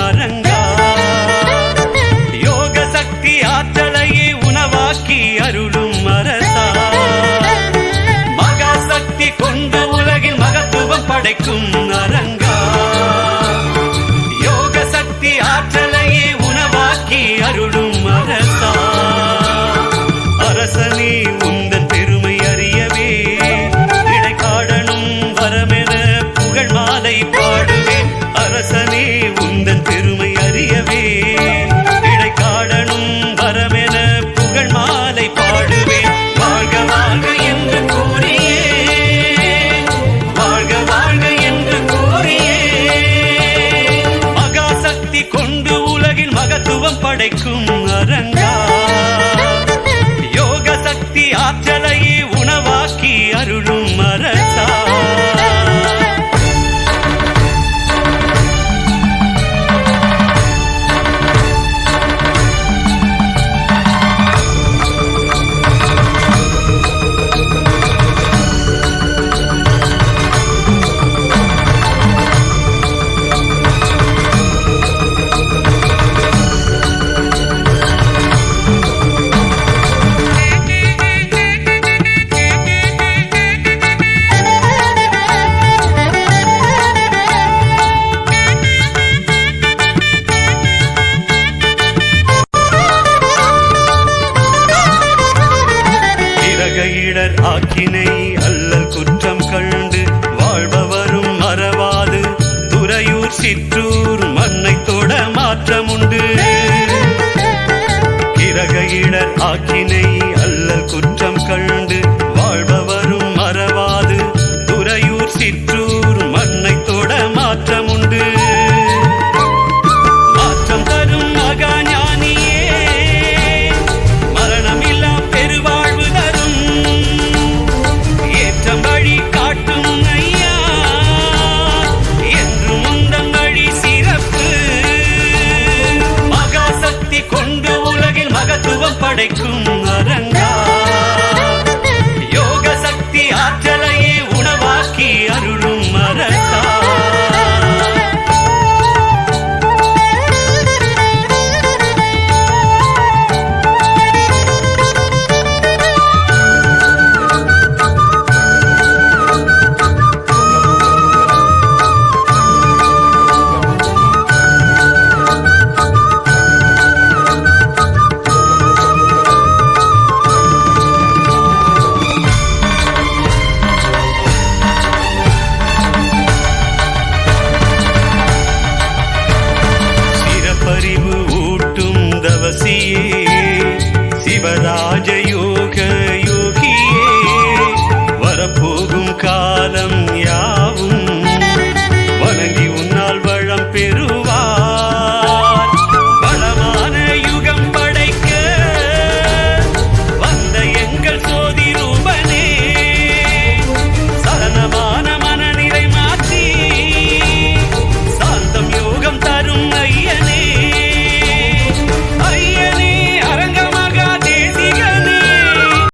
அரங்கா. யோக சக்தி ஆற்றலையே உணவாக்கி அருளும் அரசா. மகாசக்தி கொண்டு உலகில் மகத்துவம் படைக்கும் அரங்கா. யோக சக்தி ஆற்றலையே உணவாக்கி அருளும் அரசா. அரசனே உந்தன் பெருமை அறியவே இடைக்காடனும் வரமென புகழ் மாலை பாடுவேன். அரசனே உந்தன் பெருமை அறியவே இடைக்காடனும் வரமென புகழ் மாலை பாடுவேன். வாழ்க வாழ்க என்று கூறியே, வாழ்க வாழ்க என்று கூறியே, மகாசக்தி கொண்டு உலகில் மகத்துவம் படைக்கும் அரங்கா. யோக சக்தி ஆற்றலையே உணவாக்கி அருளும் அரசா. இடர் ஆக்கினை அல்லல் குற்றம் கண்டு வாழ்பவரும் மறவாது துறையூர் சிற்றூர் மண்ணை தொட மாற்றமுண்டு. கிரகையிடர் ஆக்கினை அல்லல் குற்றம் கண்டு வாழ்பவரும் மறவாது துறையூர் சிற்றூர் மண்ணை தொட மாற்றமுண்டு. மாற்றம் தரும் மகா ஞானியே, மரணமில்லா பெருவாழ்வு தரும் ஏற்றம் வழி காட்டும் ஐயா, என்று முந்தன் வழி சிறப்பு. மகாசக்தி கொண்டு உலகில் மகத்துவம் படைக்கும்